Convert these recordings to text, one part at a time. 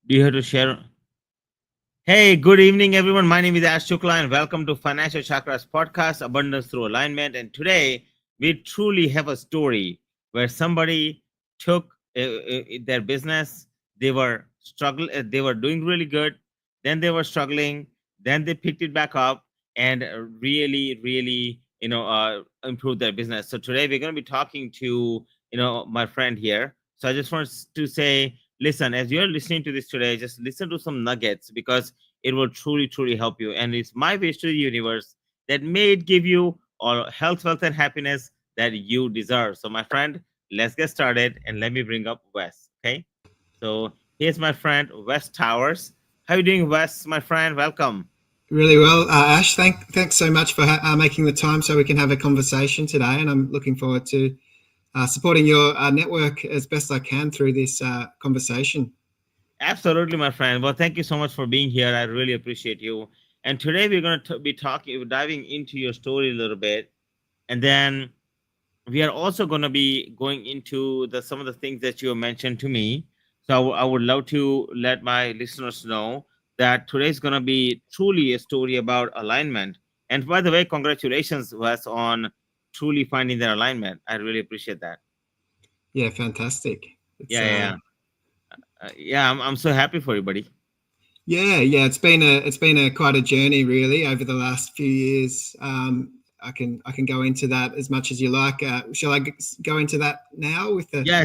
Do you have to share? Hey, good evening, everyone. My name is Ash Shukla, and welcome to Financial Chakras podcast, Abundance Through Alignment. And today, we truly have a story where somebody took their business. They were they were doing really good. Then they were struggling. Then they picked it back up and really, improved their business. So today, we're going to be talking to my friend here. So I just want to say, listen, as you're listening to this today, just listen to some nuggets because it will truly help you. And it's my wish to the universe that may it give you all health, wealth, and happiness that you deserve. So, my friend, let's get started and let me bring up Wes. Okay. So here's my friend Wes Towers. How you doing, Wes, my friend? Welcome. Really well, Ash. Thanks so much for making the time so we can have a conversation today. And I'm looking forward to supporting your network as best I can through this conversation. Absolutely, my friend. Well, thank you so much for being here. I really appreciate you. And today we're going to be talking, diving into your story a little bit, and then we are also going to be going into the some of the things that you have mentioned to me. So I would love to let my listeners know that today is going to be truly a story about alignment. And by the way, congratulations, Wes, on truly finding their alignment. I really appreciate that. Yeah, fantastic. It's Yeah, yeah, yeah. Yeah, I'm so happy for you, buddy. yeah. It's been a quite a journey really over the last few years. I can go into that as much as you like. Shall I go into that now with the? Yeah,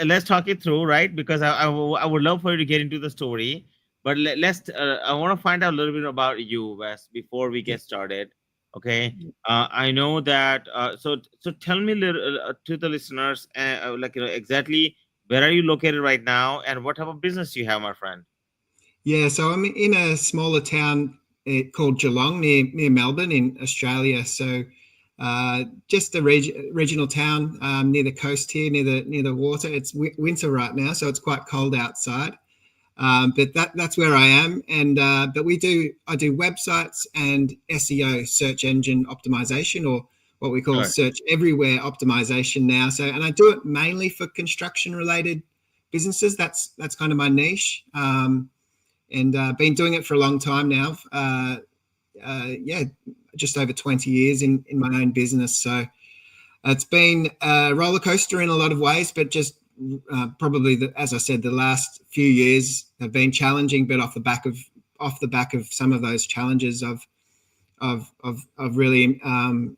let's talk it through, right? Because I would love for you to get into the story, but let's. I want to find out a little bit about you, Wes, before we Yeah. get started. Okay. I know that. So tell me a little to the listeners, like exactly where are you located right now, and what type of business you have, my friend. Yeah, so I'm in a smaller town called Geelong near Melbourne in Australia. So just a regional town near the coast here, near the water. It's winter right now, so it's quite cold outside. But that's where I am, and but I do websites and SEO, search engine optimization, or what we call Sure. search everywhere optimization now. So, and I do it mainly for construction related businesses. That's kind of my niche. And been doing it for a long time now. Yeah, just over 20 years in my own business. So it's been a roller coaster in a lot of ways, but just probably, as I said, the last few years have been challenging. But off the back of some of those challenges, I've really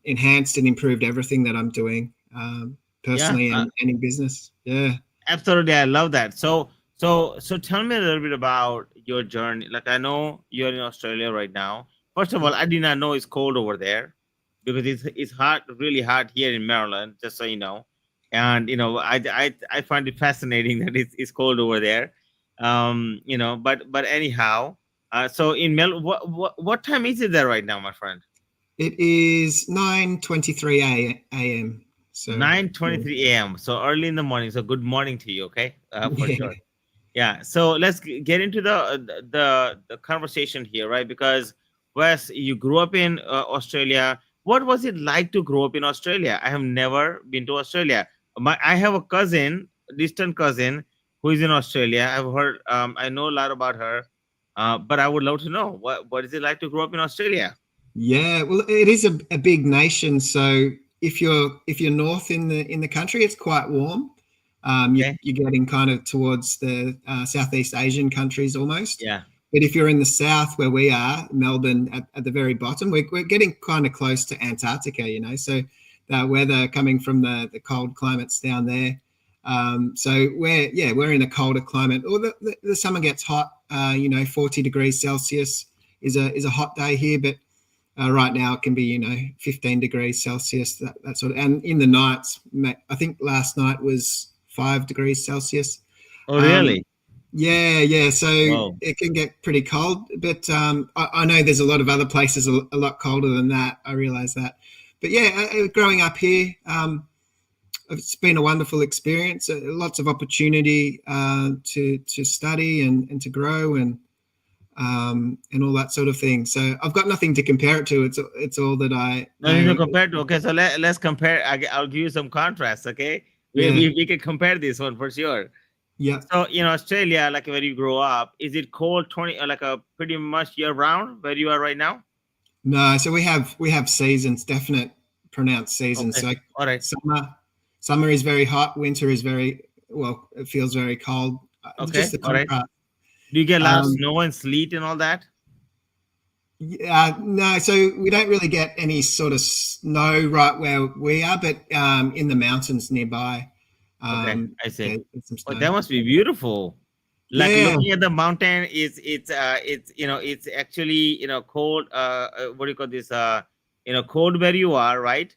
enhanced and improved everything that I'm doing Yeah. personally and in business. Yeah. Absolutely, I love that. So tell me a little bit about your journey. Like I know you're in Australia right now. First of all, I did not know it's cold over there because it's hot, really hot here in Maryland. Just so you know, and I find it fascinating that it's cold over there. But anyhow, so in Mel, what time is it there right now, my friend? It is 9:23 a.m. So Nine yeah. twenty-three a.m. So early in the morning. So good morning to you. Okay, for Yeah. sure. Yeah, so let's get into the conversation here, right? Because Wes, you grew up in Australia. What was it like to grow up in Australia? I have never been to Australia. I have a cousin, distant cousin, who is in Australia. I've heard, I know a lot about her, but I would love to know what is it like to grow up in Australia? Yeah, well, it is a big nation. So if you're north in the country, it's quite warm. Okay, You're getting kind of towards the Southeast Asian countries almost. yeah. But if you're in the south, where we are, Melbourne, at the very bottom, we're getting kind of close to Antarctica. So the weather coming from the cold climates down there. So we're in a colder climate. Or the summer gets hot. 40 degrees Celsius is a hot day here, but right now it can be 15 degrees Celsius, that sort of, and in the nights, I think last night was 5 degrees Celsius. Oh, um, really? yeah, so Wow. it can get pretty cold, but I know there's a lot of other places a lot colder than that. I realize that, but yeah, growing up here, it's been a wonderful experience. Lots of opportunity to study and to grow and all that sort of thing. So I've got nothing to compare it to. It's all that I Nothing to know. compare to. Okay, so let's compare. I'll give you some contrast. Okay, we, Yeah, we we can compare this one for sure. Yeah. So in Australia, like where you grow up, is it cold 20 like a pretty much year round where you are right now? No, so we have seasons, definite pronounced seasons. Okay. So All right. summer is very hot, winter is very well, it feels very cold. Just Okay. the All right. contrast. Do you get a lot of Um, snow and sleet and all that? no, so we don't really get any sort of snow right where we are, but in the mountains nearby, Okay, I see. there's some Oh, snow. that must be beautiful. Like Yeah, looking at the mountain is it's it's actually cold. What do you call this? Cold where you are, right?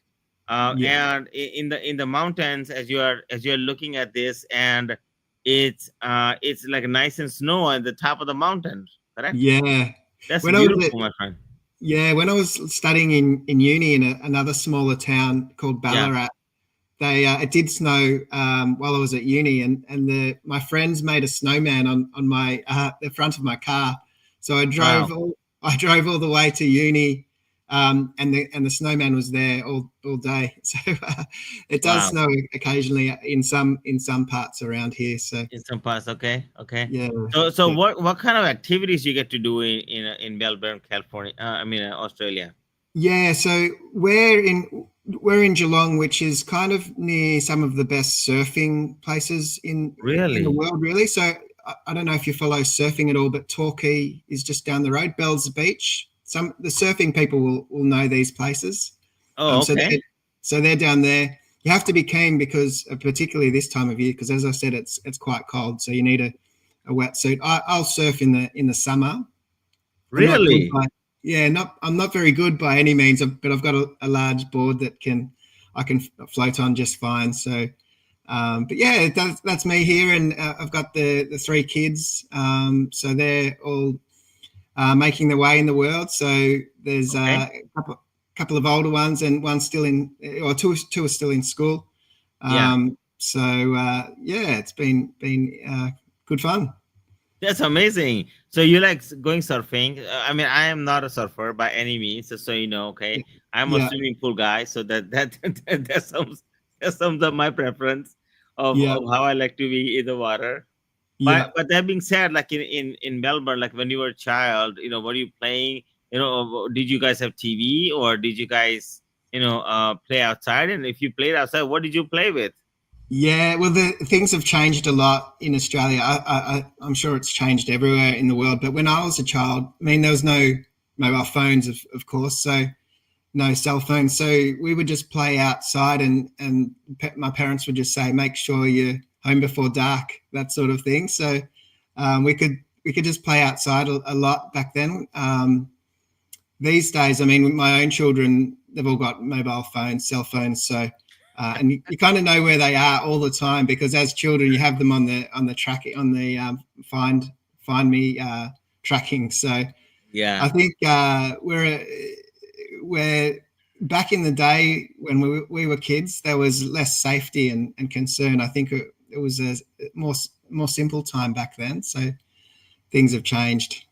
yeah, And in the mountains, as you are looking at this, and it's like nice and snow at the top of the mountain. Correct. yeah. That's When I was at beautiful, my friend. Yeah, when I was studying in uni in another smaller town called Yeah. Ballarat, it did snow while I was at uni, and my friends made a snowman on my the front of my car. So Wow. I drove all the way to uni, and the snowman was there all day. So it does Wow. snow occasionally in some parts around here. So In some parts, okay, okay. yeah, So yeah. what kind of activities you get to do in Melbourne, California? I mean, Australia. Yeah, so we're in Geelong, which is kind of near some of the best surfing places in the Really? world, really. So I don't know if you follow surfing at all, but Torquay is just down the road, Bells Beach. Some the surfing people will know these places. Oh, So okay. they're down there. You have to be keen because particularly this time of year, because as I said, it's quite cold, so you need a wetsuit. I'll surf in the summer. I'm not good Really? by not I'm not very good by any means, but I've got a large board that I can float on just fine. So, but yeah, that's me here, and I've got the three kids. So they're all making their way in the world. So there's Okay. a couple of older ones, and one still or two are still in school. Yeah. So yeah, it's been good fun. That's amazing. So you like going surfing? I mean, I am not a surfer by any means, just so you know. Okay, I'm a Yeah, swimming pool guy, so that sums up my preference yeah, of how I like to be in the water. yeah. But that being said, like in Melbourne, like when you were a child, were you playing? Did you guys have TV, or did you guys play outside? And if you played outside, what did you play with? Yeah, well, the things have changed a lot in Australia. I'm sure it's changed everywhere in the world. But when I was a child, I mean, there was no mobile phones, of course, so no cell phones. So we would just play outside, and my parents would just say, "Make sure you're home before dark," that sort of thing. So we could just play outside a lot back then. These days, I mean, my own children, they've all got mobile phones, cell phones, so and you kind of know where they are all the time because as children, you have them on the tracking on the find me tracking. So I Yeah, think we're back in the day when we were kids, there was less safety and concern. I think it was a more simple time back then. So things have changed.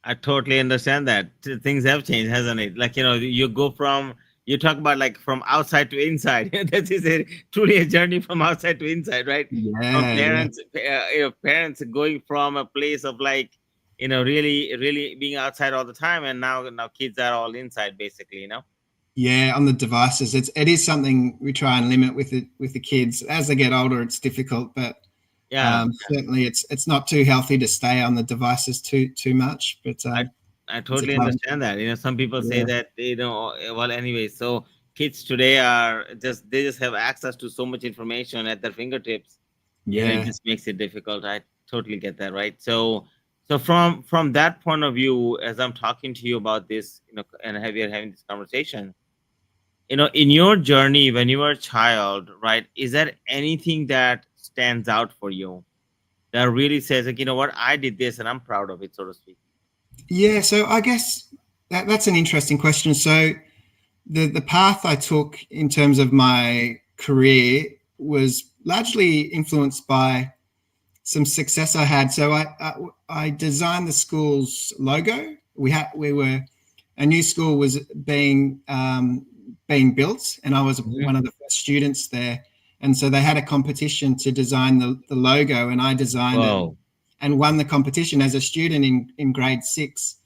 I totally understand that. Things have changed, hasn't it? Like you go from you talk about like from outside to inside. That is truly a journey from outside to inside, right? From Yeah, yeah, parents going from a place of like really really being outside all the time, and now kids are all inside basically. yeah. On the devices, it is something we try and limit with the kids. As they get older, it's difficult, but Yeah, certainly it's not too healthy to stay on the devices too much. But I I it's a totally challenge. understand that. Some people say Yeah, that well anyway. So kids today are just have access to so much information at their fingertips, and it yeah, just makes it difficult. I totally get that, right? So from that point of view, as I'm talking to you about this, and we are having this conversation, in your journey when you were a child, right? Is there anything that stands out for you that really says like, what, I did this and I'm proud of it, so to speak? yeah. So I guess that's an interesting question. So the path I took in terms of my career was largely influenced by some success I had. So I designed the school's logo. We were a new school was being built, and I was Mhm. one of the first students there. And so they had a competition to design the logo, and I designed it Whoa. and won the competition as a student in grade 6.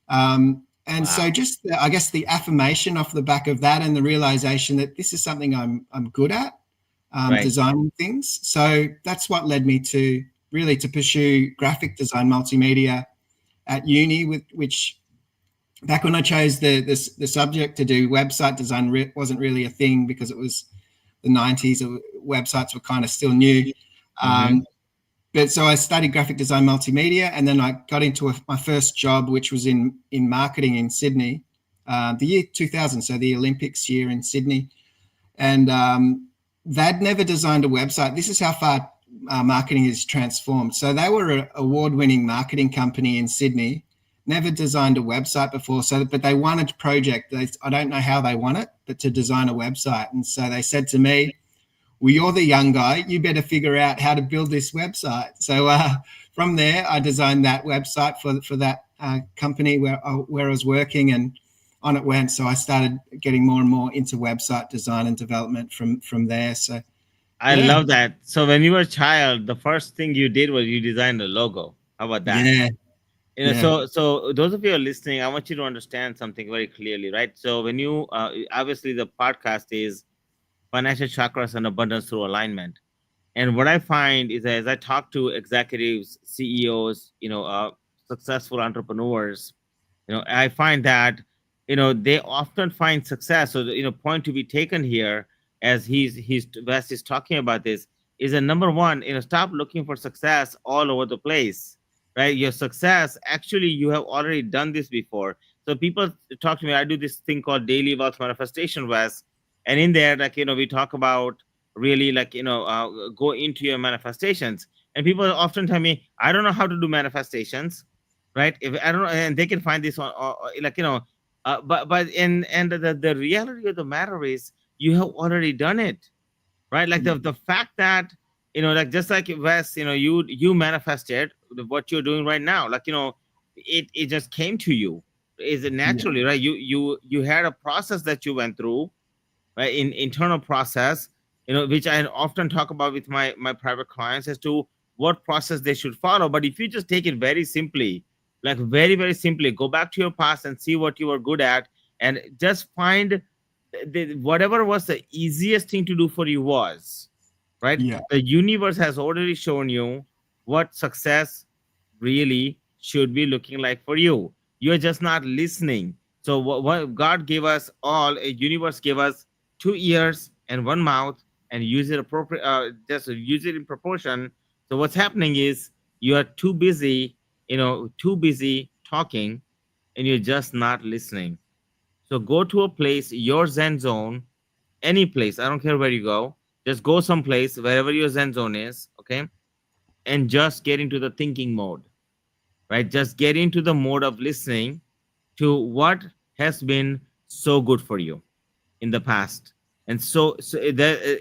And so Wow. just I guess the affirmation off the back of that, and the realization that this is something I'm good at, Right. designing things. So that's what led me to really to pursue graphic design multimedia at uni, with which back when I chose the subject to do website design wasn't really a thing, because it was the 90s. Websites were kind of still new. Mm-hmm. But so I studied graphic design multimedia, and then I got into my first job, which was in marketing in Sydney, the year 2000, so the Olympics year in Sydney. And they'd never designed a website. This is how far marketing is transformed. So they were an award-winning marketing company in Sydney, never designed a website before. So, but they wanted a project. I don't know how they won it, but to design a website. And so they said to me, well, you're the young guy, you better figure out how to build this website. So from there, I designed that website for that company where I was working, and on it went. So I started getting more and more into website design and development from there. So I yeah, love that. So when you were a child, the first thing you did was you designed a logo. How about that? yeah, yeah, So those of you who are listening, I want you to understand something very clearly, right? So when you obviously the podcast is financial chakras and abundance through alignment. And what I find is that as I talk to executives, CEOs, successful entrepreneurs, I find that they often find success. So the point to be taken here, as he's Wes is talking about this, is a number one, stop looking for success all over the place, right? Your success, actually, you have already done this before. So people talk to me, I do this thing called daily wealth manifestation, Wes, and in there, like, we talk about really, like, go into your manifestations. And people often tell me, I don't know how to do manifestations, right? If I don't know, and they can find this on, like, but and the reality of the matter is, you have already done it, right? Like the fact that, like, just like Wes, you manifested what you're doing right now, like, it just came to you, is it yeah, naturally, right? You had a process that you went through, right? In internal process, which I often talk about with my private clients as to what process they should follow. But if you just take it very simply, like very, very simply, go back to your past and see what you were good at, and just find whatever was the easiest thing to do for you was, right? yeah, The universe has already shown you what success really should be looking like for you. You're just not listening. So what God gave us all, a universe gave us 2 ears and one mouth, and use it appropriate. Just use it in proportion. So what's happening is you are too busy talking, and you're just not listening. So go to a place, your Zen zone, any place. I don't care where you go. Just go someplace wherever your Zen zone is, okay, and just get into the thinking mode, right? Just get into the mode of listening to what has been so good for you in the past, and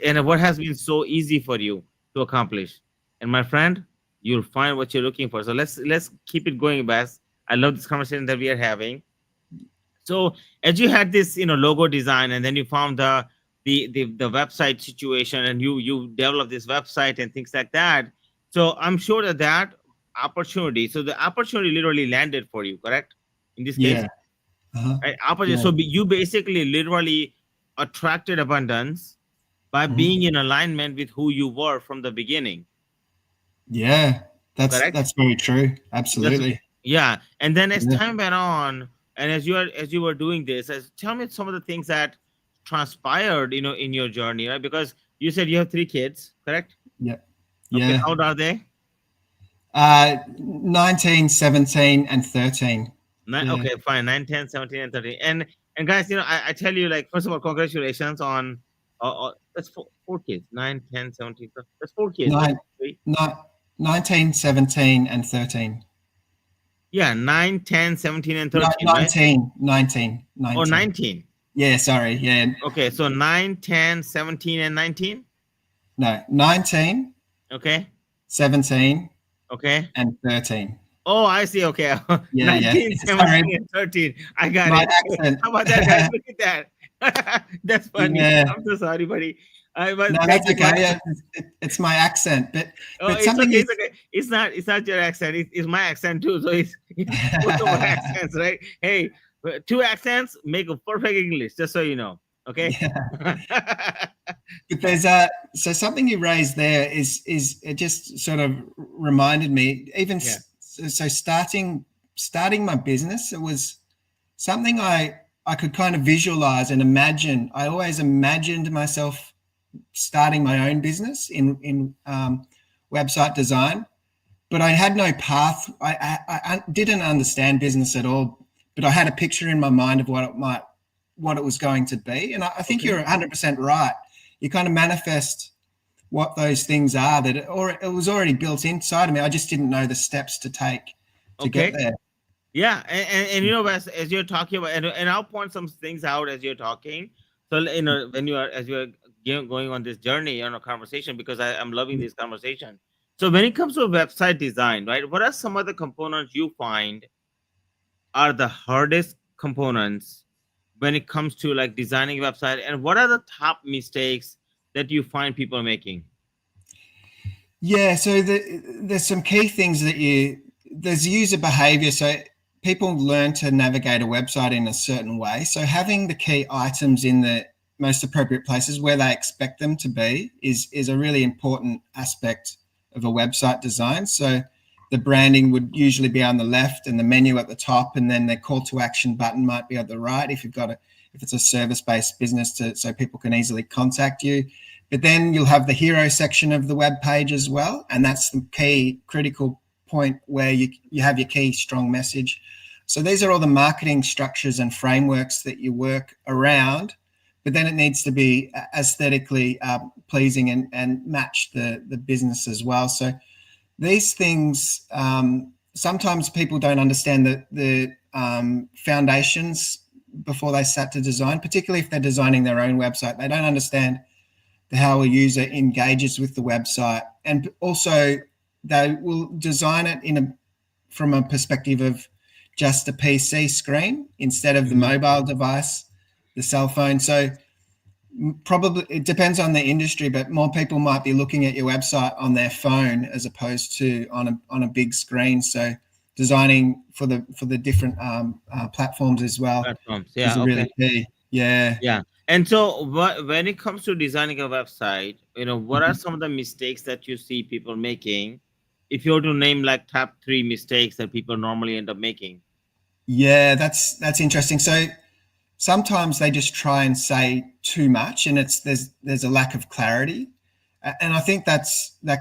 and what has been so easy for you to accomplish. And my friend, you'll find what you're looking for. So let's keep it going, Bess. I love this conversation that we are having. So as you had this, logo design, and then you found the website situation, and you developed this website and things like that. So I'm sure that opportunity, so the opportunity literally landed for you, correct? In this case, yeah, uh-huh, right? Opportunity. yeah, So you basically literally attracted abundance by mhm, being in alignment with who you were from the beginning, yeah. correct? That's very true. That's Absolutely. yeah. And then as Yeah, time went on, and as you were doing this, tell me some of the things that transpired, in your journey, right? Because you said you have 3 kids, correct? yeah, Okay, yeah. how old are they? 19, 17, and 13. Yeah, Okay, fine. 9, 10, 17, and 13. And guys, I tell you, like, first of all, congratulations on that's four kids. 9, 10, 17. That's 4 kids, right? nine, Three. nine, 19, 17, and 13. Yeah, 9, 10, 17, and No, 13, right? 19, 19, Or 19. 19. Yeah, sorry. Yeah, Okay, so 9, 10, 17, and 19. no, 19, Okay. 17, Okay. and 13. Oh, I see. Okay. Yeah, yeah. 19, Sorry, 17, and 13. I got my it. accent. How about that, guys? Look at that. That's funny. Yeah, I'm so sorry, buddy. but No, thank that's you much. okay. Yeah, it's my accent, Oh, but it's something okay. you It's okay. It's not your accent. It's my accent too. So it's both of our accents, right? Hey, two accents make a perfect English. Just so you know. Okay. yeah. But there's so something you raised there is it just sort of reminded me even Yeah. so starting my business, it was something I could kind of visualize and imagine. I always imagined myself starting my own business in website design, but I had no path. I didn't understand business at all, but I had a picture in my mind of what it was going to be. And I think Okay. you're 100% right. You kind of manifest what those things are or it was already built inside of me. I just didn't know the steps to take to get Okay. there. Yeah, and you know, as you're talking about, and I'll point some things out as you're talking. So you know, when you are as you're going on this journey on a conversation, because I'm loving this conversation. So when it comes to website design, right? What are some of the components you find are the hardest components when it comes to like designing a website, and what are the top mistakes that you find people making? Yeah, so there's some key things there's user behavior. So people learn to navigate a website in a certain way. So having the key items in the most appropriate places where they expect them to be is a really important aspect of a website design. So the branding would usually be on the left and the menu at the top, and then the call to action button might be at the right if it's a service-based business so people can easily contact you. But then you'll have the hero section of the web page as well. And that's the key critical point where you have your key strong message. So these are all the marketing structures and frameworks that you work around, but then it needs to be aesthetically pleasing and match the business as well. So these things, sometimes people don't understand the foundations before they start to design, particularly if they're designing their own website. They don't understand how a user engages with the website, and also they will design it from a perspective of just a PC screen instead of the Mhm. mobile device, the cell phone. So probably it depends on the industry, but more people might be looking at your website on their phone as opposed to on a big screen. So designing for the different platforms as well Platforms. is Yeah. a Okay. really key. Yeah. Yeah. And so when it comes to designing a website, you know, what are some of the mistakes that you see people making? If you were to name like top three mistakes that people normally end up making. Yeah, that's interesting. So sometimes they just try and say too much, and there's a lack of clarity, and I think that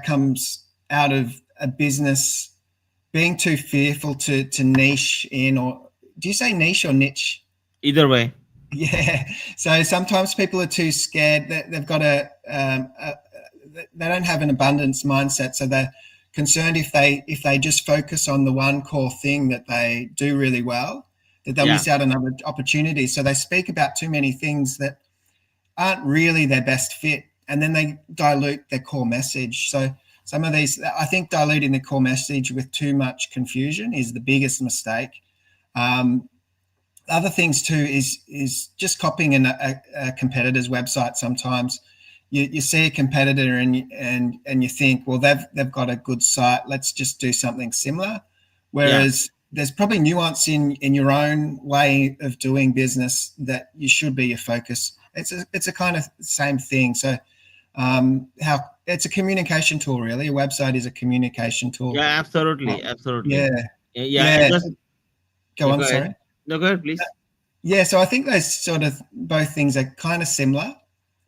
comes out of a business being too fearful to niche in, or do you say niche or niche? Either way. Yeah. So sometimes people are too scared that they've got they don't have an abundance mindset, so they're concerned if they just focus on the one core thing that they do really well, that they'll Yeah. miss out on other opportunities. So they speak about too many things that aren't really their best fit, and then they dilute their core message. So some of these, I think, diluting the core message with too much confusion is the biggest mistake. Um, Other things too is just copying a competitor's website. Sometimes you see a competitor and you think, well, they've got a good site, let's just do something similar. Yeah. Whereas there's probably nuance in your own way of doing business that you should be your focus. It's a kind of same thing. So how it's a communication tool, really. A website is a communication tool. Yeah. Absolutely. Absolutely. Yeah, Yeah. And yeah. just Go yeah, on. go ahead. Sorry. No, go ahead, please. Yeah, so I think those sort of both things are kind of similar,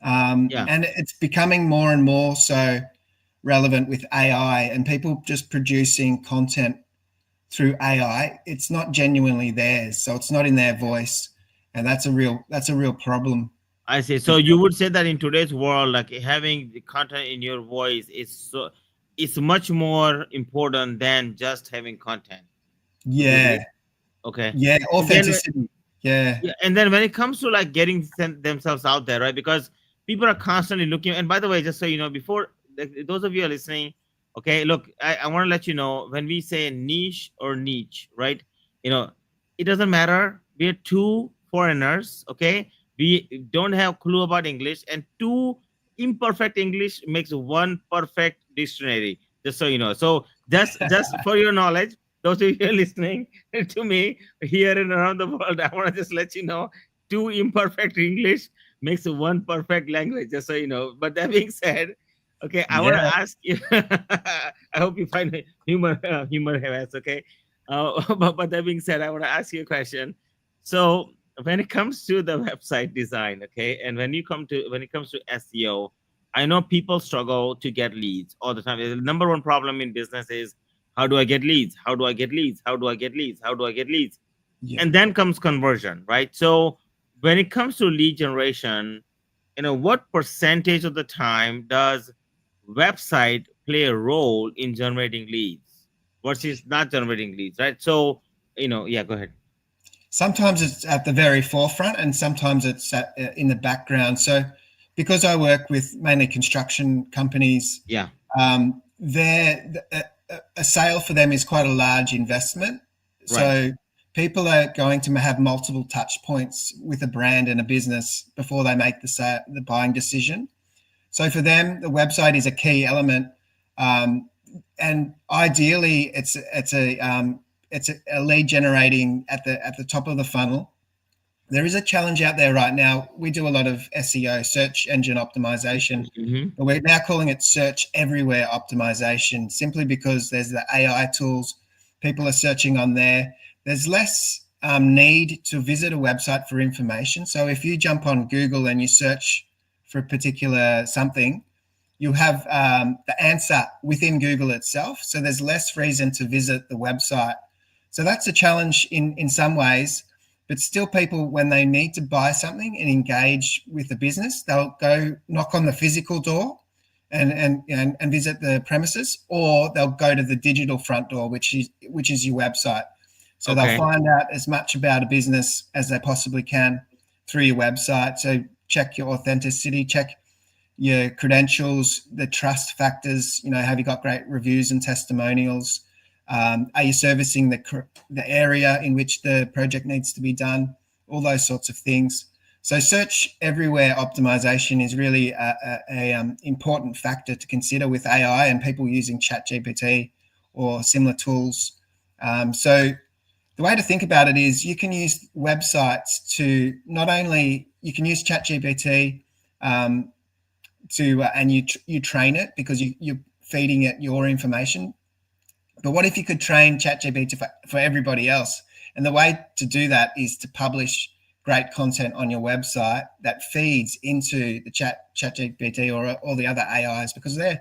Yeah. and it's becoming more and more so relevant with AI and people just producing content through AI. It's not genuinely theirs, so it's not in their voice, and that's a real problem. I see. So you would say that in today's world, like having the content in your voice is so it's much more important than just having content. Would you agree? Yeah, Okay. yeah, And then authenticity. Yeah, yeah, and then when it comes to like getting themselves out there, right? Because people are constantly looking. And by the way, just so you know, before like, those of you are listening, okay, look, I want to let you know when we say niche or niche, right? You know, it doesn't matter. We are two foreigners, okay? We don't have clue about English, and two imperfect English makes one perfect dictionary. Just so you know. So just for your knowledge, those of you listening to me here and around the world, I want to just let you know, two imperfect English makes one perfect language. Just so you know. But that being said, okay, I want to Yeah. ask you. I hope you find humor here. Okay. But that being said, I want to ask you a question. So when it comes to the website design, okay, and when it comes to SEO, I know people struggle to get leads all the time. The number one problem in business is, how do I get leads? How do I get leads? How do I get leads? How do I get leads? Yeah. And then comes conversion, right? So when it comes to lead generation, what percentage of the time does website play a role in generating leads versus not generating leads, right? So, yeah, go ahead. Sometimes it's at the very forefront, and sometimes it's in the background. So, because I work with mainly construction companies, Yeah, a sale for them is quite a large investment. right. So people are going to have multiple touch points with a brand and a business before they make the buying decision. So for them, the website is a key element, and ideally, it's a lead generating at the top of the funnel. There is a challenge out there right now. We do a lot of SEO, search engine optimization, Mm-hmm. but we're now calling it search everywhere optimization, simply because there's the AI tools. People are searching on there. There's less need to visit a website for information. So if you jump on Google and you search for a particular something, you have the answer within Google itself. So there's less reason to visit the website. So that's a challenge in some ways, but still people, when they need to buy something and engage with the business, they'll go knock on the physical door and visit the premises, or they'll go to the digital front door, which is your website. So they'll Okay. find out as much about a business as they possibly can through your website. So check your authenticity, check your credentials, the trust factors. Have you got great reviews and testimonials? Are you servicing the area in which the project needs to be done? All those sorts of things. So search everywhere optimization is really a important factor to consider with AI and people using ChatGPT or similar tools. So the way to think about it is, you can use websites to not only, you can use ChatGPT and you train it because you're feeding it your information. But what if you could train ChatGPT for everybody else? And the way to do that is to publish great content on your website that feeds into the ChatGPT or all the other AIs, because they're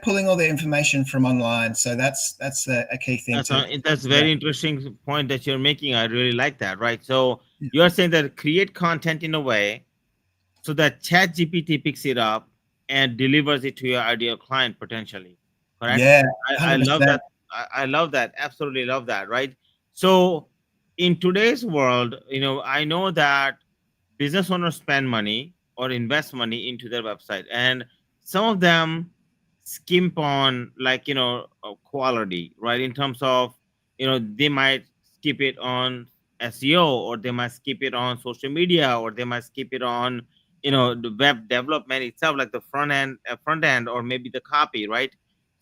pulling all the information from online. So that's a key thing to That's a consider. very interesting point that you're making. I really like that, right? So Yeah. you are saying that create content in a way so that Chat GPT picks it up and delivers it to your ideal client potentially. Correct? Yeah, I love 100%. that. I love that. Absolutely love that. Right. So in today's world, I know that business owners spend money or invest money into their website, and some of them skimp on, like, quality, right? In terms of, they might skip it on SEO, or they might skip it on social media, or they might skip it on, the web development itself, like the front end, or maybe the copy, right?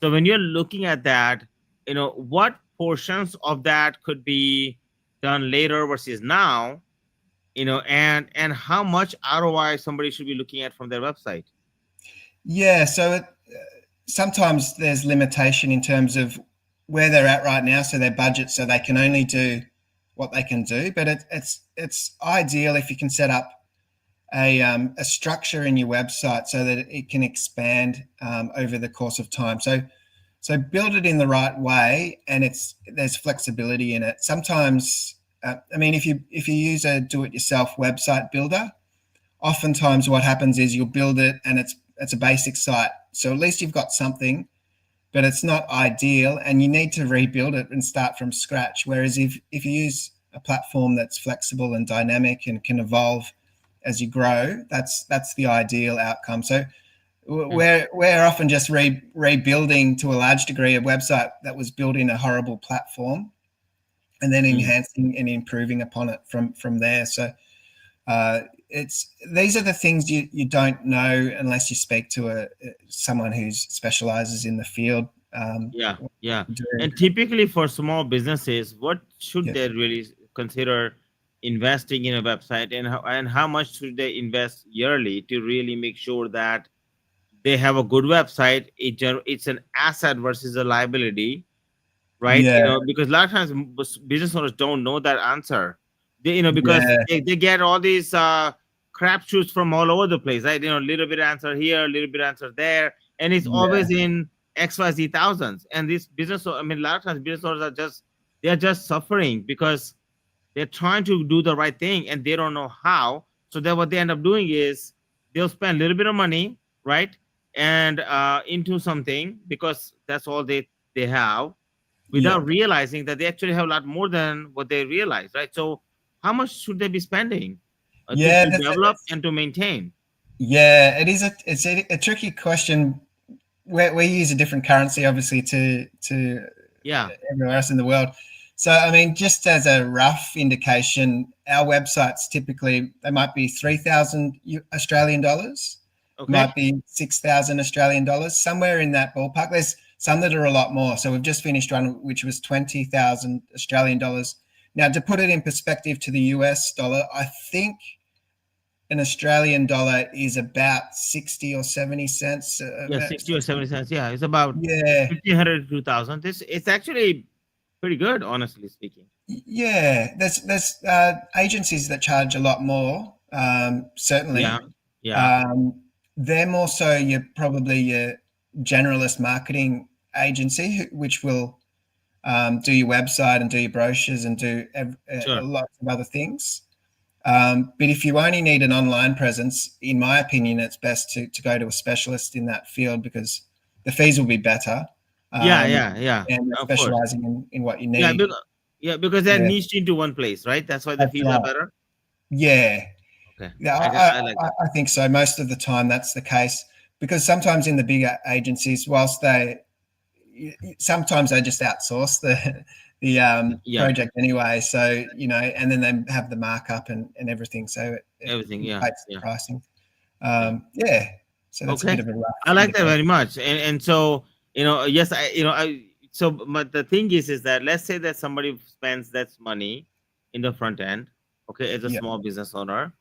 So when you're looking at that, what portions of that could be done later versus now, and how much ROI somebody should be looking at from their website. Yeah, so sometimes there's limitation in terms of where they're at right now, so their budget, so they can only do what they can do. But it's ideal if you can set up a structure in your website so that it can expand over the course of time. So build it in the right way, and there's flexibility in it. Sometimes, if you use a do-it-yourself website builder, oftentimes what happens is you'll build it and it's a basic site. So at least you've got something, but it's not ideal, and you need to rebuild it and start from scratch. Whereas if you use a platform that's flexible and dynamic and can evolve as you grow, that's the ideal outcome. So we're often just rebuilding to a large degree a website that was built in a horrible platform, and then enhancing and improving upon it from there. So It's these are the things you don't know unless you speak to someone who specializes in the field. Yeah, yeah. Doing, And typically for small businesses, what should yeah, they really consider investing in a website, and how much should they invest yearly to really make sure that they have a good website? It's an asset versus a liability, right? yeah, Because a lot of times business owners don't know that answer. Because yeah, they get all these crap shoots from all over the place, right? A little bit answer here, a little bit answer there, and it's yeah, always in XYZ thousands. And this I mean, a lot of times business owners they're just suffering because they're trying to do the right thing and they don't know how. So then what they end up doing is they'll spend a little bit of money, right? And into something because that's all they have, yeah, without realizing that they actually have a lot more than what they realize, right? So how much should they be spending yeah. to develop and to maintain? Yeah, it is a tricky question. We use a different currency, obviously, to Yeah. everywhere else in the world. So, I mean, just as a rough indication, our websites typically they might be 3,000 Australian dollars, Okay. might be 6,000 Australian dollars, somewhere in that ballpark. There's some that are a lot more. So we've just finished one which was 20,000 Australian dollars. Now, to put it in perspective to the US dollar, I think an Australian dollar is about 60 or 70 cents. Yeah, 60 or 70 cents. Yeah, it's about Yeah, 1,500 to 2,000. This it's actually pretty good, honestly speaking. yeah. There's agencies that charge a lot more. Yeah. Certainly, Yeah. um, they're more so probably your generalist marketing agency, which will do your website and do your brochures and do a Sure. lot of other things. But if you only need an online presence, in my opinion, it's best to go to a specialist in that field because the fees will be better, Yeah. um, Yeah. Yeah. and they're Of course. specializing in what you Yeah. need. Because they're Yeah, niched into one place, right? That's why the that's fees are right. better. Yeah, Okay. yeah, I like that. I think so. Most of the time, that's the case because sometimes in the bigger agencies, whilst sometimes they just outsource the Yeah. project anyway. So and then they have the markup and everything, so it Everything. Yeah. inflates the Yeah. pricing. Yeah. Yeah, so that's a bit Okay. of a rough I like that indication. very much. And so, yes, but the thing is that let's say that somebody spends that money in the front end, okay, as a Yeah, small business owner,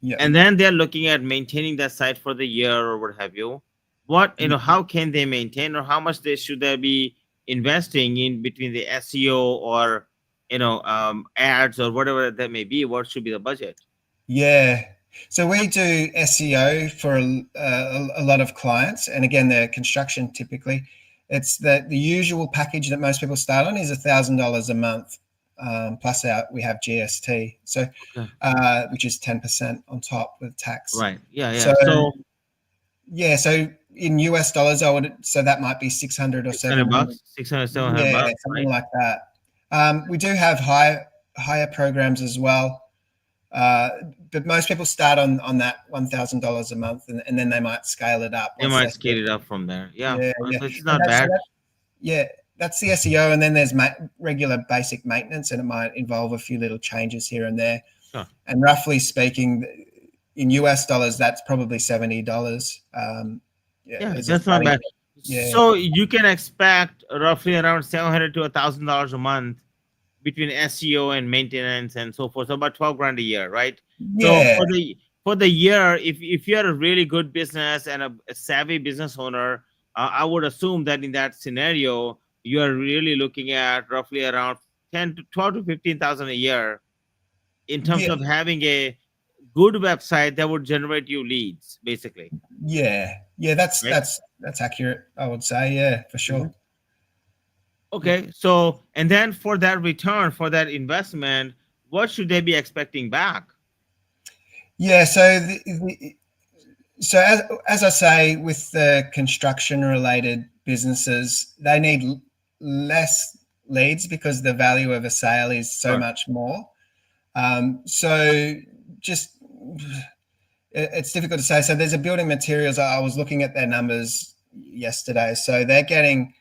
yeah, and then they're looking at maintaining that site for the year or what have you. yeah, How can they maintain, or how much they be investing in between the SEO or, ads or whatever that may be? What should be the budget? yeah. So we do SEO for a lot of clients, and again, they're construction typically. It's the usual package that most people start on is $1,000 a month, plus we have GST, so Okay. which is 10% on top with tax. Right. Yeah. So Yeah. So yeah, so in US dollars, so that might be 600 or 600 700. bucks, 600, 700 Yeah, bucks, something right? like that. We do have higher programs as well. Uh, but most people start on that $1,000 a month, and then they might scale it up They once might they see scale it. it up from there. Yeah, Yeah, yeah, this is and not bad. yeah, that's the SEO, and then there's regular basic maintenance, and it might involve a few little changes here and there. Sure. And roughly speaking, in US dollars, that's probably $70. Yeah, Yeah, as a that's not starting bad. point. Yeah, So you can expect roughly around 700 to $1,000 a month between SEO and maintenance and so forth. So about 12 grand a year, right? So yeah, for the year, if you're a really good business and a savvy business owner, I would assume that in that scenario, you are really looking at roughly around 10 to 12 to 15,000 a year in terms yeah, of having a good website that would generate you leads, basically, yeah. That's right? that's that's accurate. I would say, yeah, for sure. Mhm. Okay, so and then for that return, for that investment, what should they be expecting back? Yeah, so so as I say, with the construction related businesses, they need less leads because the value of a sale is so Sure. much more. So just it's difficult to say. So there's a building materials. I was looking at their numbers yesterday. So they're getting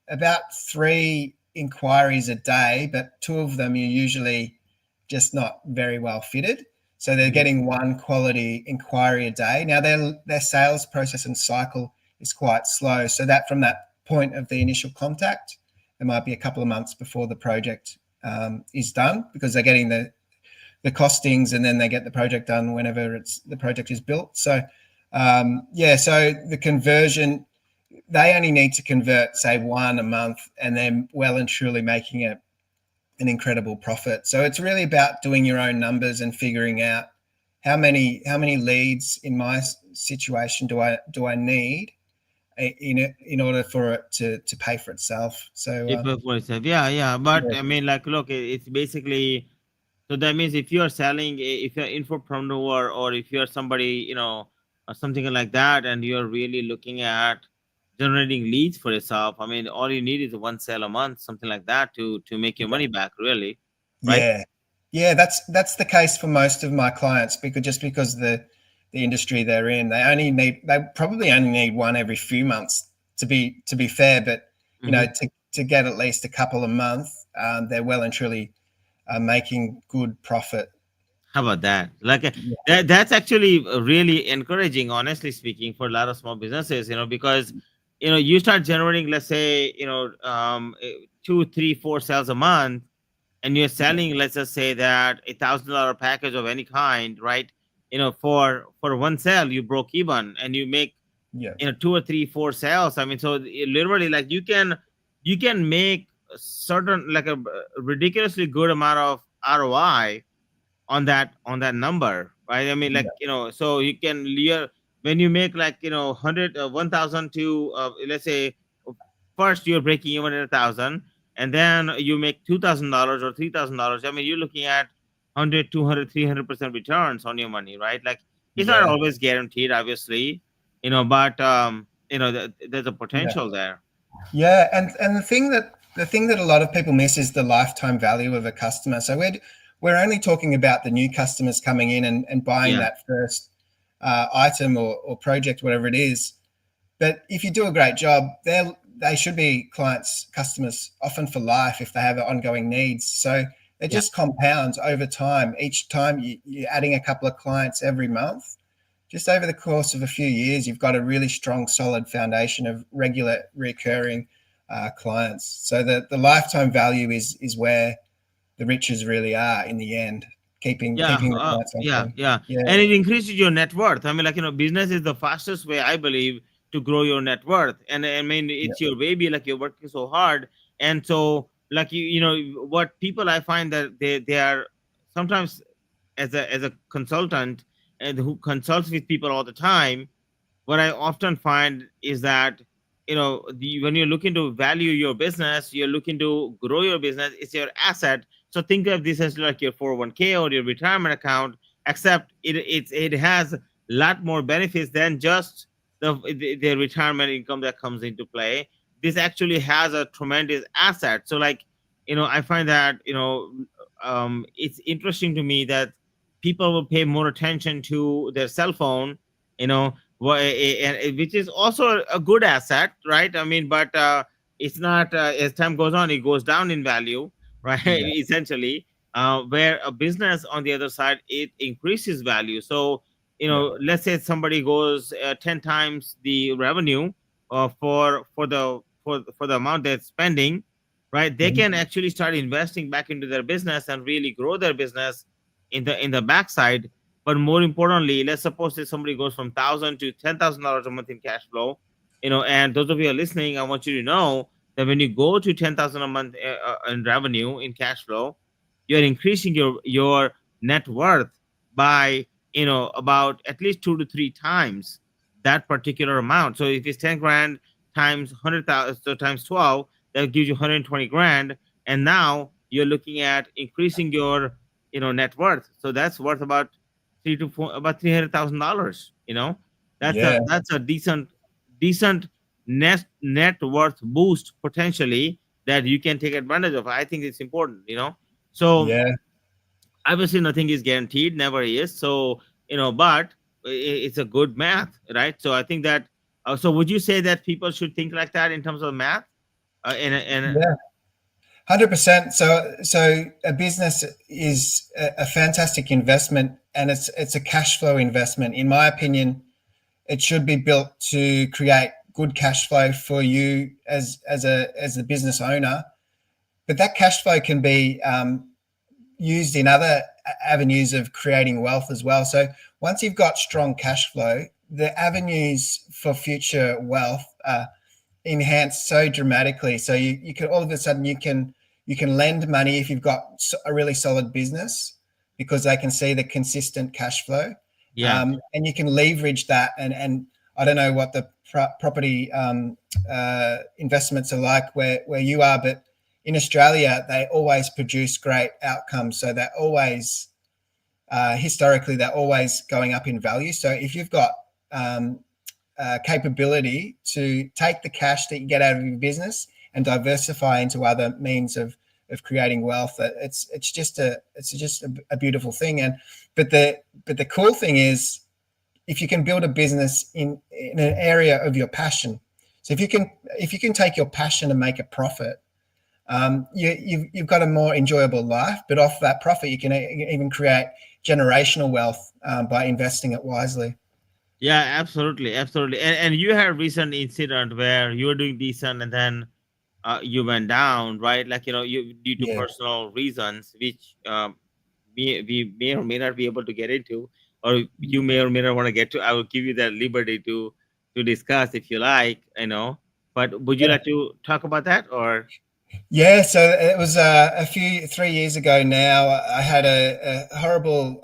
about 3 inquiries a day, but two of them are usually just not very well fitted. So they're getting one quality inquiry a day. Now their sales process and cycle is quite slow. So that from that point of the initial contact, it might be a couple of months before the project is done, because they're getting the costings, and then they get the project done whenever the project is built. So so the conversion, they only need to convert, say, one a month, and they're well and truly making an incredible profit. So it's really about doing your own numbers and figuring out how many leads in my situation do I need in order for it to pay for itself. So For itself. Yeah. But yeah, I mean, like, look, it's basically, so that means if you're selling, if you're infopreneur, or if you're somebody, or something like that, and you're really looking at generating leads for yourself, I mean, all you need is one sale a month, something like that, to make your yeah, money back, really, right? yeah, yeah. That's the case for most of my clients, because the industry they're in, they probably only need one every few months, to be fair. But Hmm. to get at least a couple a month, they're well and truly making good profit. How about that? Like, Yeah, that's actually really encouraging, honestly speaking, for a lot of small businesses, because you start generating, let's say, 2, 3, 4 sales a month, and you're yeah, selling, let's just say that $1,000 package of any kind, right? For one sale you broke even, and you make, yeah, 2 or 3, 4 sales. I mean, so literally, like, you can make certain, like, a ridiculously good amount of ROI on that number, right? I mean, like, yeah, so you can when you make, like, 100 1,000 to, let's say, first you're breaking even at 1,000, and then you make $2,000 or $3,000. I mean, you're looking at 100, 200, 300% returns on your money, right? Like, it's not yeah, always guaranteed, obviously, but there's a yeah. potential there. Yeah, and the thing that a lot of people miss is the lifetime value of a customer. So we're only talking about the new customers coming in and buying Yeah. that first item or project, whatever it is. But if you do a great job, they should be customers, often for life, if they have ongoing needs. So it Yeah. just compounds over time. Each time you're adding a couple of clients every month, just over the course of a few years, you've got a really strong, solid foundation of regular, recurring clients. So the lifetime value is where the riches really are in the end. Yeah, Keeping the clients on yeah, coming. yeah, Yeah, and it increases your net worth. I mean, like, business is the fastest way, I believe, to grow your net worth. And I mean, yeah, it's your baby. Like, you're working so hard, and so, like, what people, I find that they are sometimes, as a consultant, and who consults with people all the time, what I often find is that, when you're looking to value your business, you're looking to grow your business. It's your asset. So think of this as like your 401k or your retirement account, except it has a lot more benefits than just the retirement income that comes into play. This actually has a tremendous asset. So, like, I find that, it's interesting to me that people will pay more attention to their cell phone, you know which is also a good asset, right? I mean, but it's not, as time goes on, it goes down in value, right? yeah, Essentially, where a business, on the other side, it increases value. So, yeah, let's say somebody goes 10 times the revenue, for the amount they're spending, right? They mhm, can actually start investing back into their business and really grow their business in the backside. But more importantly, let's suppose that somebody goes from 1,000 to $10,000 a month in cash flow, and those of you who are listening, I want you to know that when you go to 10,000 a month, in revenue, in cash flow, you're increasing your net worth by, about at least 2 to 3 times that particular amount. So if it's 10 grand times 100,000, so times 12, that gives you 120 grand. And now you're looking at increasing your, net worth. So that's worth about about $300,000. That's a yeah, that's a decent net worth boost, potentially, that you can take advantage of. I think it's important. So yeah. obviously nothing is guaranteed, never is. So, but it's a good math, right? So I think that. So would you say that people should think like that in terms of math? And Yeah, 100%. So a business is a fantastic investment and it's a cash flow investment. In my opinion, it should be built to create good cash flow for you as a business owner. But that cash flow can be used in other avenues of creating wealth as well. So once you've got strong cash flow, the avenues for future wealth are enhanced so dramatically. So you can all of a sudden you can lend money if you've got a really solid business because they can see the consistent cash flow, Yeah. and you can leverage that. And I don't know what the property investments are like where you are, but in Australia they always produce great outcomes. So they're always historically they're always going up in value. So if you've got capability to take the cash that you get out of your business and diversify into other means of creating wealth, it's just a beautiful thing. And but the cool thing is if you can build a business in an area of your passion. So if you can take your passion and make a profit, you've got a more enjoyable life. But off that profit, you can even create generational wealth by investing it wisely. Yeah, absolutely, absolutely. And you had a recent incident where you were doing decent and then you went down, right? Like, you due to Yeah. personal reasons, which we may or may not be able to get into, or you may or may not want to get to. I will give you that liberty to discuss if you like, But would you Yeah. like to talk about that, or? Yeah, so it was 3 years ago now. I had a horrible,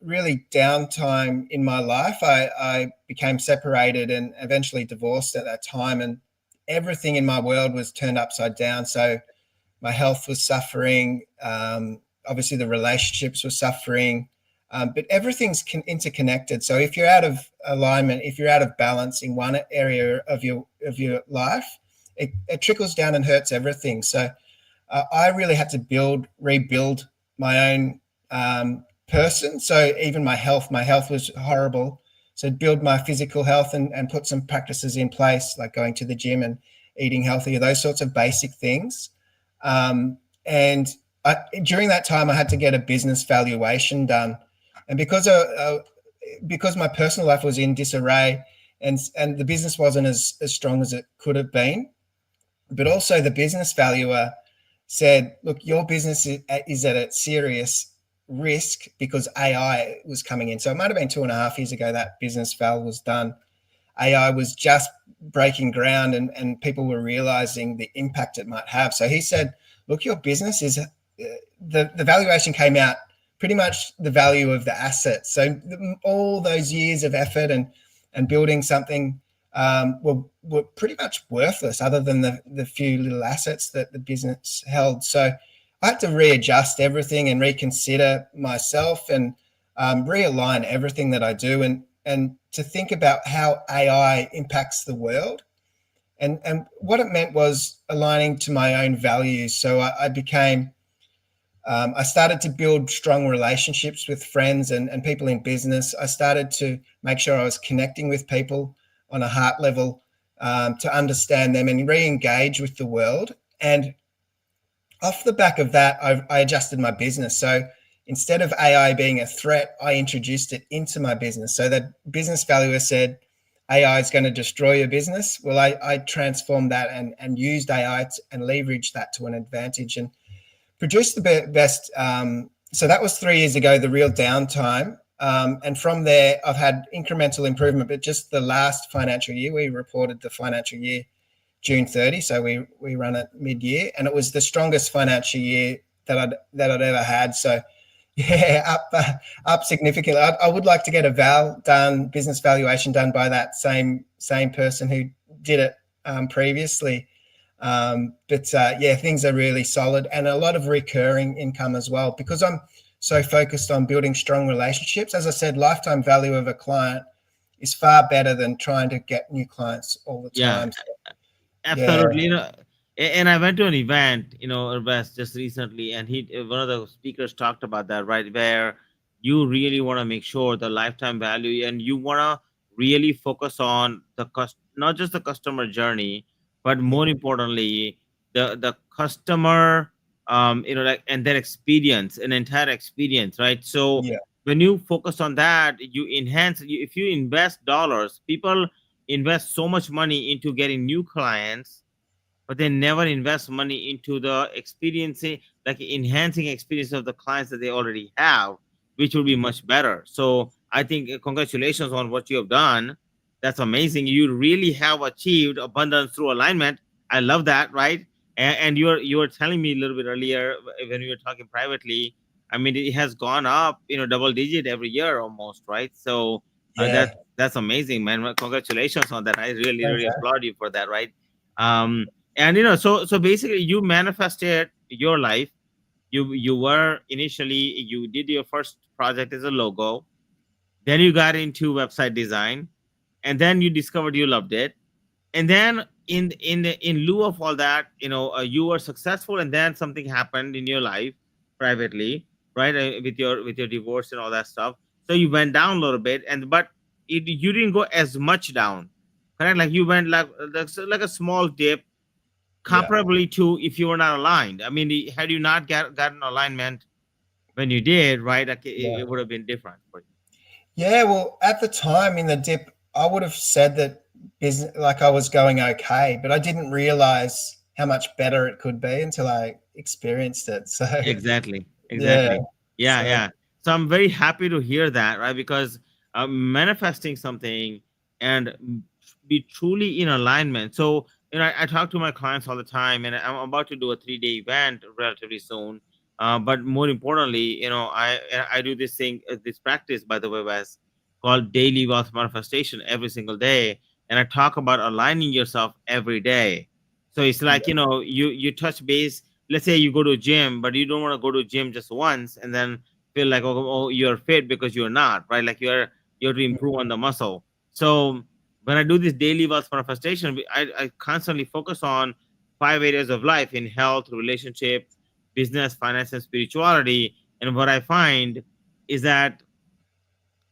really downtime in my life. I became separated and eventually divorced at that time, and everything in my world was turned upside down. So my health was suffering. Obviously, the relationships were suffering, but everything's interconnected. So if you're out of alignment, if you're out of balance in one area of your life, it trickles down and hurts everything. So I really had to rebuild my own person. So even my health was horrible. So build my physical health and put some practices in place, like going to the gym and eating healthier, those sorts of basic things. And during that time, I had to get a business valuation done. And because my personal life was in disarray and the business wasn't as strong as it could have been, but also the business valuer said, look, your business is at a serious risk because AI was coming in. So it might have been 2.5 years ago that business val was done. AI was just breaking ground and people were realizing the impact it might have. So he said, look, your business is, the valuation came out pretty much the value of the asset. So all those years of effort and building something were pretty much worthless other than the few little assets that the business held. So I had to readjust everything and reconsider myself and realign everything that I do and to think about how AI impacts the world. And what it meant was aligning to my own values. So I started to build strong relationships with friends and people in business. I started to make sure I was connecting with people on a heart level to understand them and re-engage with the world. And off the back of that, I adjusted my business. So instead of AI being a threat, I introduced it into my business. So the business valuer said, AI is going to destroy your business. Well, I transformed that and used AI and leveraged that to an advantage and produced the best. So that was 3 years ago, the real downtime. And from there, I've had incremental improvement. But just the last financial year, we reported the financial year June 30. So we run it mid-year, and it was the strongest financial year that I'd ever had. So yeah, up significantly. I would like to get a business valuation done by that same person who did it previously. But yeah, things are really solid and a lot of recurring income as well because I'm so focused on building strong relationships. As I said, lifetime value of a client is far better than trying to get new clients all the Yeah, time. So, yeah, absolutely. And I went to an event, Wes, just recently, and one of the speakers talked about that, right? Where you really want to make sure the lifetime value, and you want to really focus on not just the customer journey, but yeah, more importantly, the customer. like, and their experience, an entire experience, right? So Yeah. when you focus on that, you enhance. If you invest dollars, people invest so much money into getting new clients, but they never invest money into the experiencing, like enhancing experience of the clients that they already have, which will be much better. So I think congratulations on what you have done. That's amazing. You really have achieved abundance through alignment. I love that, right? And you were telling me a little bit earlier when we were talking privately. I mean, it has gone up, double digit every year almost, right? So Yeah. that's amazing, man. Well, congratulations on that. I really, Thanks, really Ash. applaud you for that, right? Um, and so basically you manifested your life. You were initially, you did your first project as a logo, then you got into website design, and then you discovered you loved it, and then in lieu of all that, you were successful, and then something happened in your life privately, right? With your divorce and all that stuff, so you went down a little bit, and but you didn't go as much down, correct? Like you went like a small dip, Yeah. comparably to if you were not aligned. I mean, had you not gotten alignment when you did, right? Like Yeah. it would have been different for you. Yeah. Well, at the time in the dip, I would have said that business, like I was going okay, but I didn't realize how much better it could be until I experienced it. So, Exactly. yeah. Exactly. Yeah, So, yeah. So I'm very happy to hear that, right? Because manifesting something and be truly in alignment. So, I talk to my clients all the time, and I'm about to do a 3-day event relatively soon. But more importantly, I do this thing, this practice, by the way, Wes, called daily wealth manifestation every single day, and I talk about aligning yourself every day. So it's like, yeah. you touch base. Let's say you go to a gym, but you don't want to go to a gym just once and then feel like, oh, you're fit, because you're not, right? Like you have to improve on the muscle. So when I do this daily wealth manifestation, I constantly focus on 5 areas of life: in health, relationship, business, finance, and spirituality. And what I find is that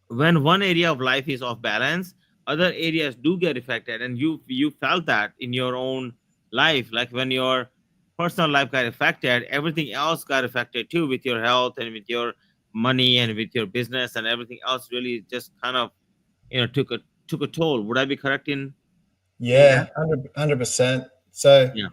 when one area of life is off balance, other areas do get affected, and you felt that in your own life. Like when your personal life got affected, everything else got affected too, with your health and with your money and with your business, and everything else really just kind of, took a toll. Would I be correct in saying Yeah. that? 100%. So, Yeah.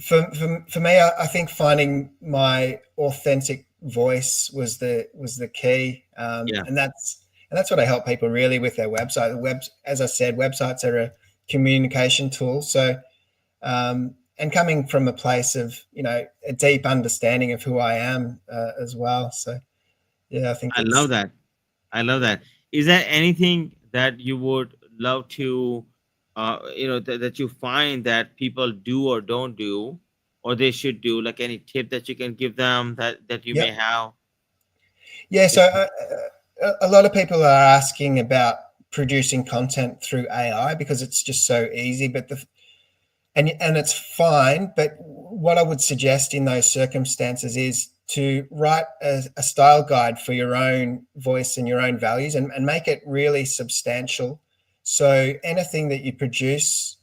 for me, I think finding my authentic voice was the key, Yeah. and that's what I help people really with their website. As I said, websites are a communication tool. So, and coming from a place of a deep understanding of who I am as well. So, yeah, I think I love it's that. I love that. Is there anything that you would love to, that you find that people do or don't do, or they should do? Like any tip that you can give them that you may yep, have? yeah. So a lot of people are asking about producing content through AI because it's just so easy, but and it's fine. But what I would suggest in those circumstances is to write a style guide for your own voice and your own values, and make it really substantial. So anything that you produce,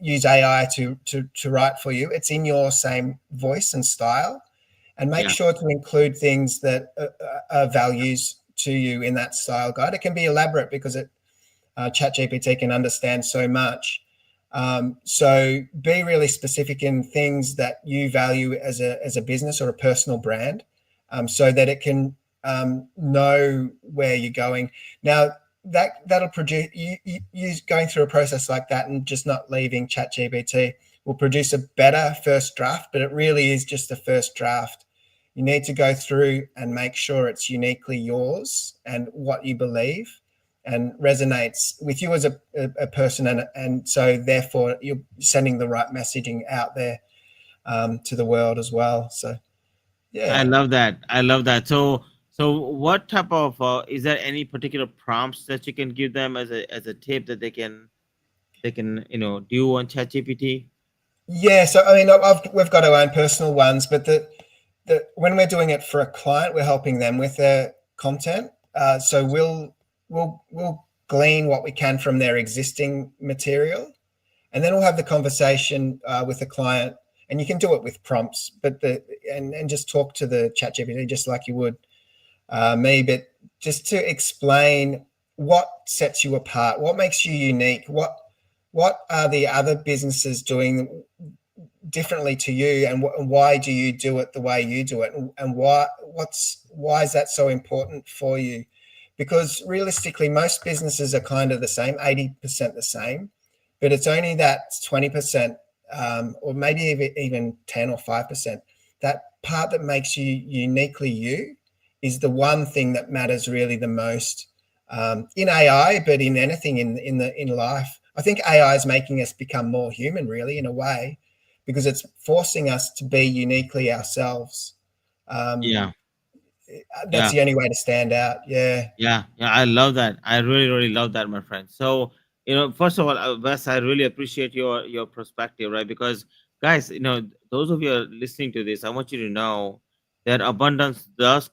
use AI to write for you. It's in your same voice and style, and make Yeah, sure to include things that are values to you in that style guide. It can be elaborate because ChatGPT can understand so much. So be really specific in things that you value as a business or a personal brand, so that it can know where you're going. Now that'll produce you going through a process like that and just not leaving ChatGPT will produce a better first draft, but it really is just the first draft. You need to go through and make sure it's uniquely yours and what you believe and resonates with you as a person, and so therefore you're sending the right messaging out there to the world as well. So I yeah. love that. I love that. So what type of, is there any particular prompts that you can give them as a tip that they can do on ChatGPT? Yeah, so I mean, we've got our own personal ones, but the when we're doing it for a client, we're helping them with their content. So we'll glean what we can from their existing material, and then we'll have the conversation with the client. and you can do it with prompts, but and just talk to the chat GPT just like you would me, but just to explain what sets you apart, what makes you unique, what are the other businesses doing differently to you, and why do you do it the way you do it, and why is that so important for you? Because realistically, most businesses are kind of the same, 80% the same, but it's only that 20%, or maybe even 10 or 5%, that part that makes you uniquely you is the one thing that matters really the most, in AI, but in anything in life. I think AI is making us become more human, really, in a way, because it's forcing us to be uniquely ourselves. Um, Yeah. that's Yeah. the only way to stand out. Yeah. Yeah, yeah, I love that. I really, really love that, my friend. So, first of all, Wes, I really appreciate your perspective, right? Because, guys, those of you are listening to this, I want you to know that abundance does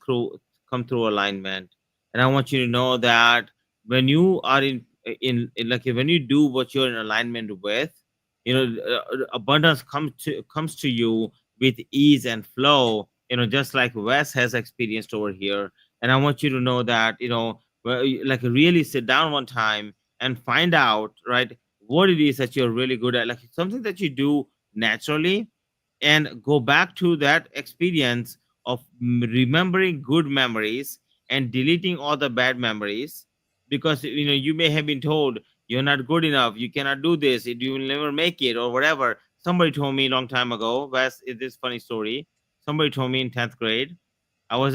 come through alignment, and I want you to know that when you are in like when you do what you're in alignment with, abundance comes to you with ease and flow. Just like Wes has experienced over here, and I want you to know that like really sit down one time and find out, right, what it is that you're really good at, like something that you do naturally, and go back to that experience of remembering good memories and deleting all the bad memories, because you may have been told you're not good enough, you cannot do this, you will never make it, or whatever. Somebody told me a long time ago, Wes, this funny story. Somebody told me in 10th grade, I was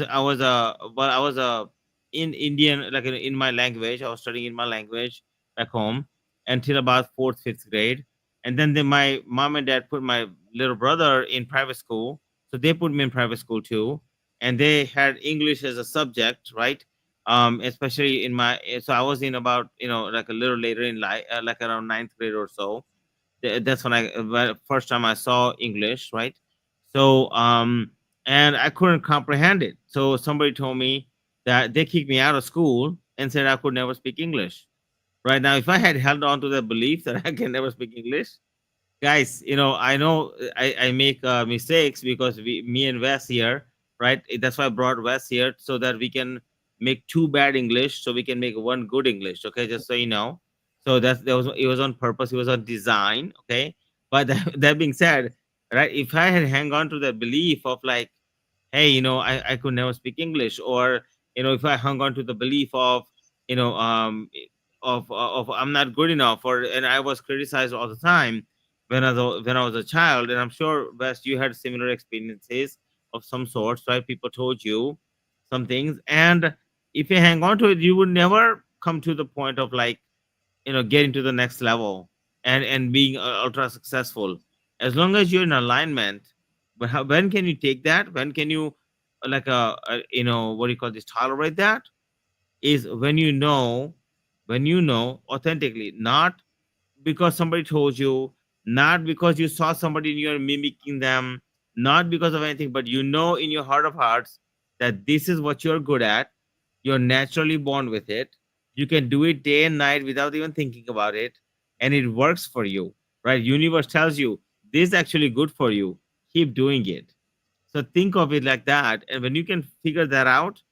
in Indian, like in my language. I was studying in my language back home until about fourth, fifth grade, and then my mom and dad put my little brother in private school, so they put me in private school too, and they had English as a subject, right? Especially in my, so I was in about like a little later in life, like around ninth grade or so. That's when first time I saw English, right? So and I couldn't comprehend it. So somebody told me that they kicked me out of school and said I could never speak English. Right now, if I had held on to the belief that I can never speak English, guys, I know I make mistakes because me and Wes here, right? That's why I brought Wes here so that we can make two bad English, so we can make one good English. Okay, just so you know. So it was on purpose. It was on design. Okay, but that being said, right? If I had hang on to the belief of like, hey, I could never speak English, or if I hung on to the belief of you know of I'm not good enough, or and I was criticized all the time when I was a child. And I'm sure, West, you had similar experiences of some sorts, right? People told you some things, and if you hang on to it, you would never come to the point of like getting to the next level and being ultra successful, as long as you're in alignment. But when can you take that? When can you like what do you call this, tolerate that? Is when you know authentically, not because somebody told you, not because you saw somebody and you're mimicking them, not because of anything, but in your heart of hearts that this is what you're good at. You're naturally born with it. You can do it day and night without even thinking about it, and it works for you, right? Universe tells you this is actually good for you. Keep doing it. So think of it like that, and when you can figure that out,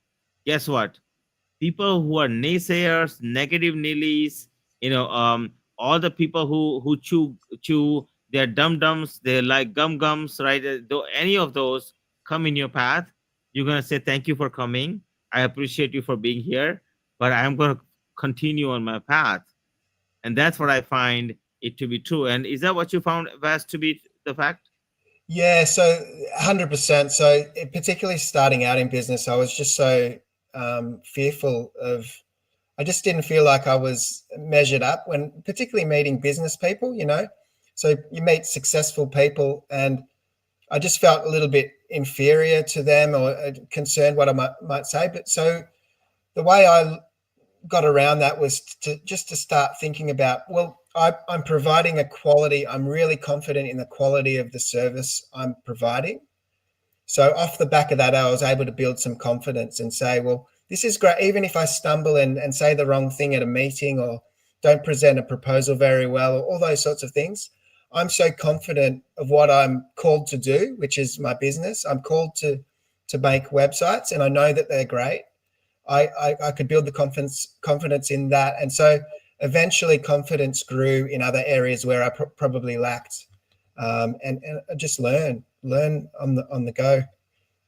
guess what? People who are naysayers, negative Nellies, all the people who chew, they're dum dums, they're like gum gums, right? Though any of those come in your path, you're gonna say thank you for coming. I appreciate you for being here, but I'm gonna continue on my path, and that's what I find it to be true. And is that what you found, Vas, to be the fact? Yeah, so 100%. So, particularly starting out in business, I was just so fearful of, I just didn't feel like I was measured up when, particularly meeting business people, So, you meet successful people, and I just felt a little bit inferior to them, or concerned what I might say. But so, the way I got around that was to start thinking about, well, I'm providing a quality, I'm really confident in the quality of the service I'm providing. So off the back of that, I was able to build some confidence and say, well, this is great. Even if I stumble and say the wrong thing at a meeting, or don't present a proposal very well, or all those sorts of things, I'm so confident of what I'm called to do, which is my business. I'm called to make websites, and I know that they're great. I could build the confidence in that, and so eventually confidence grew in other areas where I probably lacked, and just learn on the go.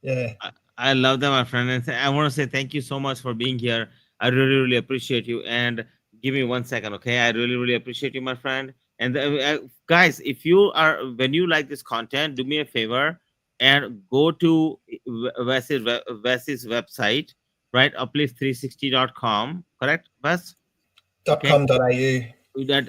Yeah, I love that, my friend. And I want to say thank you so much for being here. I really, really appreciate you. And give me 1 second, okay? I really, really appreciate you, my friend. And guys, if you are, when you like this content, do me a favor and go to Wes's website, right? uplift360.com, correct, Wes? Okay. .com.au. Dot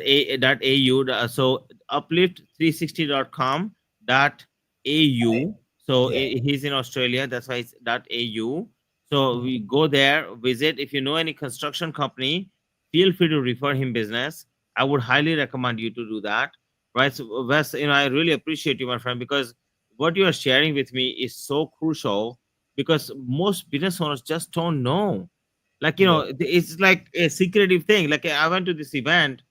au, so uplift360.com dot au. So Yeah. he's in Australia, that's why it's dot au. So we go there, visit. If you know any construction company, feel free to refer him business. I would highly recommend you to do that, right? So Wes, I really appreciate you, my friend, because what you are sharing with me is so crucial, because most business owners just don't know. Like, Yeah. it's like a secretive thing. Like, I went to this event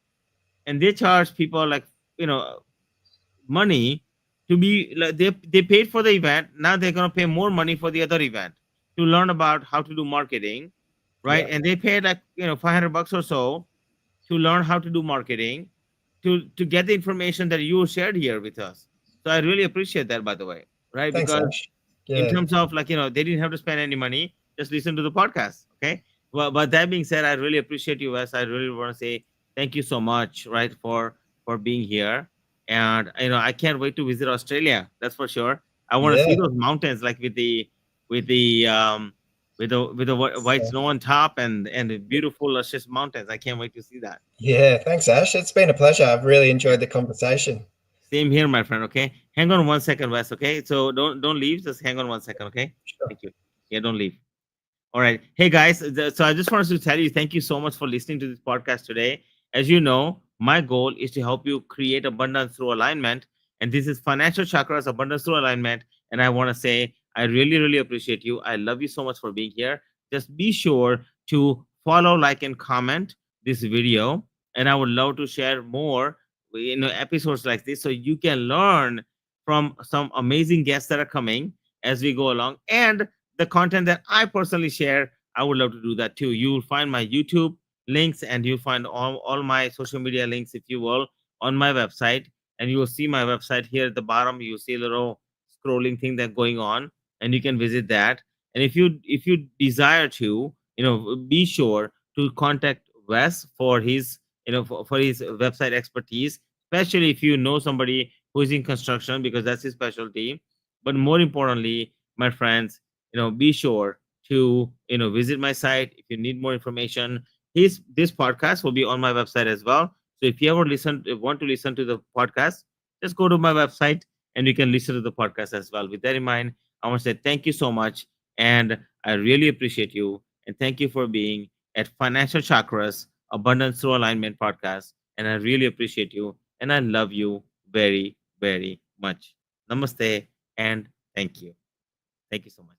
and they charge people, like, you know money to be, like, they paid for the event. Now they're going to pay more money for the other event to learn about how to do marketing, right? Yeah. And they paid, like, $500 or so to learn how to do marketing, to get the information that you shared here with us. So I really appreciate that, by the way, right? Thanks, Because Ash. in Yeah. terms of, like, they didn't have to spend any money, just listen to the podcast. Okay. Well, but that being said, I really appreciate you, Wes. I really want to say thank you so much, right, for being here. And I can't wait to visit Australia, that's for sure. I want to see Yeah. those mountains, like, with the white So, snow on top, and the beautiful luscious mountains. I can't wait to see that. yeah. Thanks, Ash. It's been a pleasure. I've really enjoyed the conversation. Same here, my friend. Okay, hang on 1 second, Wes. Okay, so don't leave. Just hang on 1 second. Okay, Sure. thank you. Yeah, don't leave. All right. Hey, guys. So I just wanted to tell you, thank you so much for listening to this podcast today. As you know, my goal is to help you create abundance through alignment. And this is Financial Chakras, Abundance Through Alignment. And I want to say, I really, really appreciate you. I love you so much for being here. Just be sure to follow, like, and comment this video. And I would love to share more, episodes like this, so you can learn from some amazing guests that are coming as we go along. And the content that I personally share, I would love to do that too. You will find my YouTube links, and you'll find all my social media links, if you will, on my website. And you will see my website here at the bottom. You see a little scrolling thing that going on, and you can visit that. And if you desire to, be sure to contact Wes for his, for his website expertise, especially if you know somebody who is in construction, because that's his specialty. But more importantly, my friends, be sure to, visit my site if you need more information. This podcast will be on my website as well. So if you ever want to listen to the podcast, just go to my website and you can listen to the podcast as well. With that in mind, I want to say thank you so much, and I really appreciate you, and thank you for being at Financial Chakras Abundance Through Alignment podcast. And I really appreciate you, and I love you very, very much. Namaste, and thank you. Thank you so much.